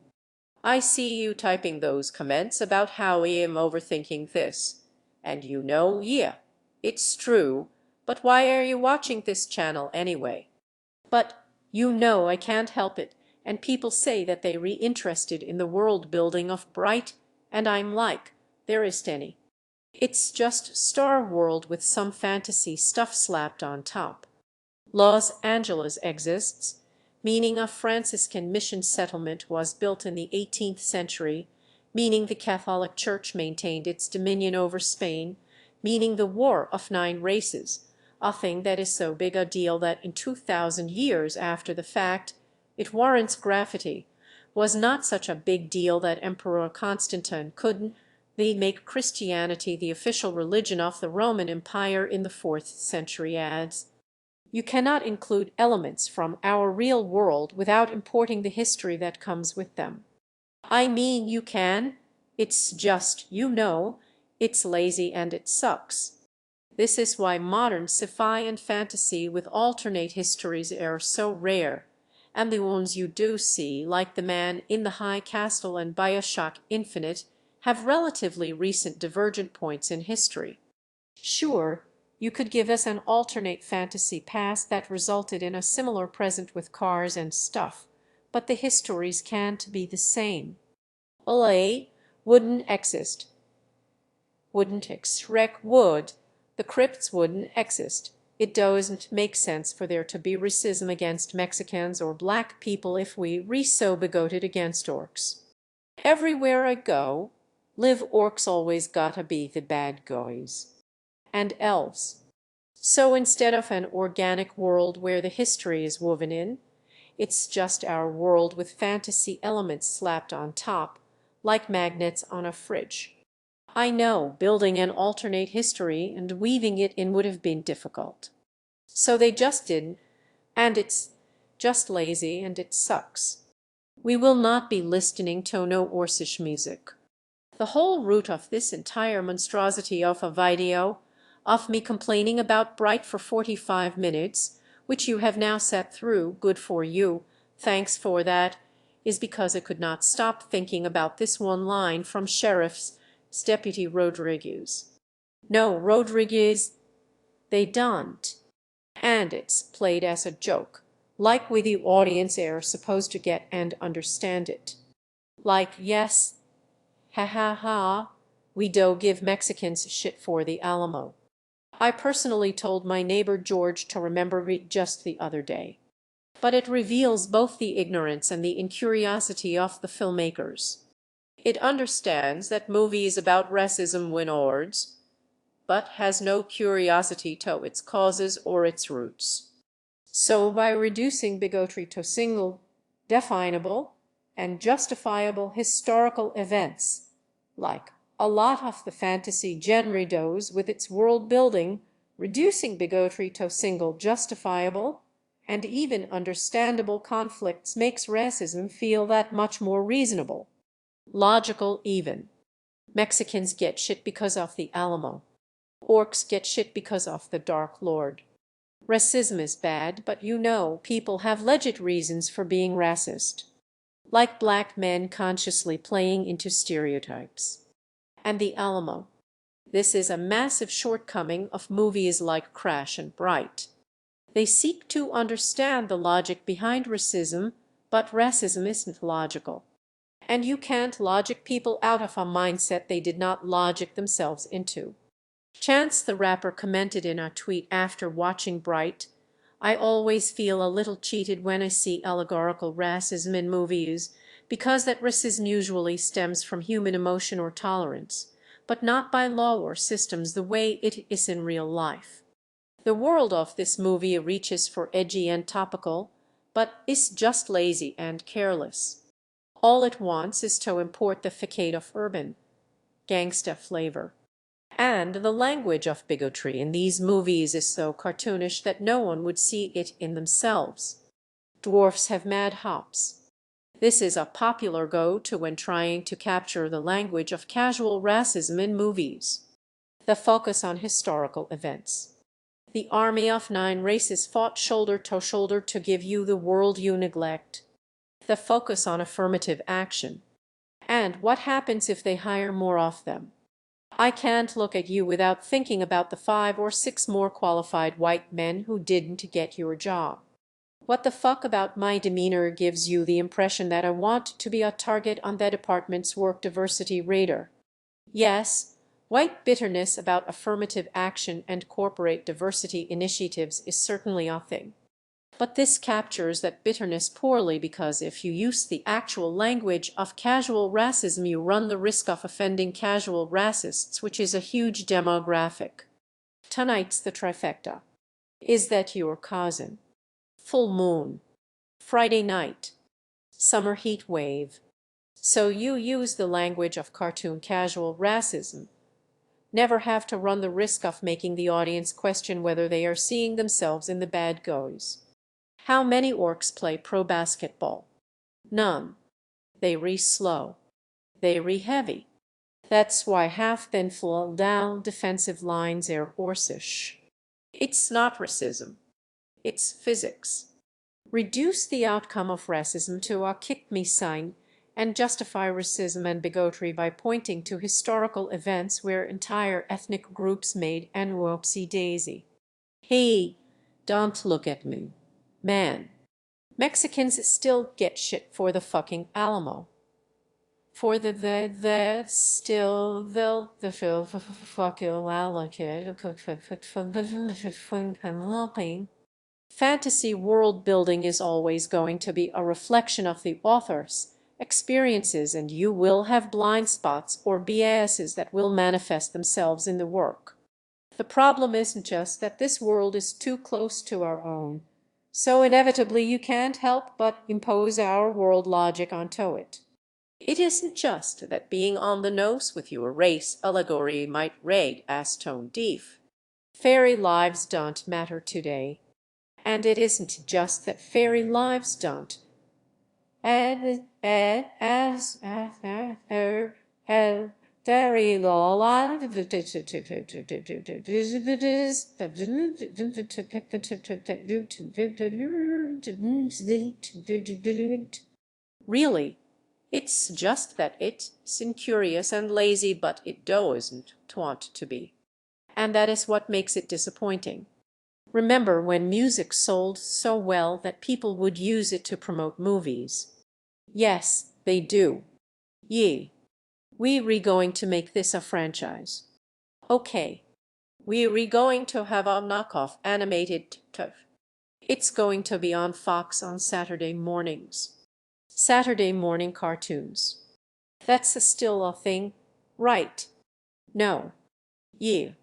I see you typing those comments about how I am overthinking this. And yeah, it's true, but why are you watching this channel anyway? But I can't help it, and people say that they re-interested in the world building of Bright, and I'm like, there isn't any. It's just Star World with some fantasy stuff slapped on top. Los Angeles exists, meaning a Franciscan mission settlement was built in the 18th century, meaning the Catholic Church maintained its dominion over Spain, meaning the War of 9 Races, a thing that is so big a deal that in 2,000 years after the fact, it warrants graffiti, was not such a big deal that Emperor Constantine couldn't make Christianity the official religion of the Roman Empire in the 4th century adds. You cannot include elements from our real world without importing the history that comes with them. I mean, you can. It's just, it's lazy and it sucks. This is why modern sci-fi and fantasy with alternate histories are so rare, and the ones you do see, like The Man in the High Castle and BioShock Infinite, have relatively recent divergent points in history. Sure, you could give us an alternate fantasy past that resulted in a similar present with cars and stuff, but the histories can't be the same. LA wouldn't exist. Shrek would. The crypts wouldn't exist. It doesn't make sense for there to be racism against Mexicans or black people if we so bigoted against orcs. Everywhere I go, live orcs always gotta be the bad guys. And elves. So instead of an organic world where the history is woven in, it's just our world with fantasy elements slapped on top, like magnets on a fridge. I know building an alternate history and weaving it in would have been difficult. So they just didn't, and it's just lazy and it sucks. We will not be listening to no Orsish music. The whole root of this entire monstrosity of a video, of me complaining about Bright for 45 minutes, which you have now sat through, good for you, thanks for that, is because I could not stop thinking about this one line from Sheriff's Deputy Rodriguez. No, Rodriguez, they don't. And it's played as a joke, like we the audience are supposed to get and understand it. Like, yes, ha ha ha, we do give Mexicans shit for the Alamo. I personally told my neighbor George to remember it just the other day. But it reveals both the ignorance and the incuriosity of the filmmakers. It understands that movies about racism win awards, but has no curiosity to its causes or its roots. So by reducing bigotry to single, definable, and justifiable historical events, like a lot of the fantasy genre does with its world building, reducing bigotry to single justifiable and even understandable conflicts makes racism feel that much more reasonable. Logical even. Mexicans get shit because of the Alamo. Orcs get shit because of the Dark Lord. Racism is bad, but people have legit reasons for being racist. Like black men consciously playing into stereotypes. And the Alamo. This is a massive shortcoming of movies like Crash and Bright. They seek to understand the logic behind racism, but racism isn't logical. And you can't logic people out of a mindset they did not logic themselves into. Chance the Rapper commented in a tweet after watching Bright, "I always feel a little cheated when I see allegorical racism in movies, because that racism usually stems from human emotion or tolerance, but not by law or systems the way it is in real life. The world of this movie reaches for edgy and topical, but is just lazy and careless. All it wants is to import the facade of urban gangsta flavor. And the language of bigotry in these movies is so cartoonish that no one would see it in themselves. Dwarfs have mad hops. This is a popular go-to when trying to capture the language of casual racism in movies. The focus on historical events. The army of 9 races fought shoulder to shoulder to give you the world you neglect. The focus on affirmative action. And what happens if they hire more of them? I can't look at you without thinking about the 5 or 6 more qualified white men who didn't get your job. What the fuck about my demeanor gives you the impression that I want to be a target on that department's work diversity radar. Yes, white bitterness about affirmative action and corporate diversity initiatives is certainly a thing. But this captures that bitterness poorly, because if you use the actual language of casual racism you run the risk of offending casual racists, which is a huge demographic. Tonight's the trifecta. Is that your cousin? Full moon. Friday night. Summer heat wave. So you use the language of cartoon casual racism. Never have to run the risk of making the audience question whether they are seeing themselves in the bad guys. How many orcs play pro basketball? None. They re-slow. They re-heavy. That's why half then fall down defensive lines are orcish. It's not racism. It's physics. Reduce the outcome of racism to a kick-me sign and justify racism and bigotry by pointing to historical events where entire ethnic groups made and whoopsie-daisy. Hey, don't look at me. Man, Mexicans still get shit for the fucking Alamo. For the still the fucking allocate. Fantasy world building is always going to be a reflection of the author's experiences, and you will have blind spots or biases that will manifest themselves in the work. The problem isn't just that this world is too close to our own, so inevitably you can't help but impose our world logic onto it. It isn't just that being on the nose with your race allegory might raid as tone deaf. Fairy lives don't matter today. And it isn't just that fairy lives don't. Fairy Really, it's just that it's incurious and lazy, but it doesn't want to be. And that is what makes it disappointing. Remember when music sold so well that people would use it to promote movies? Yes, they do. Ye. We re going to make this a franchise. Okay. We re going to have a knockoff animated t. It's going to be on Fox on Saturday mornings. Saturday morning cartoons. That's still a thing, right? No. Ye.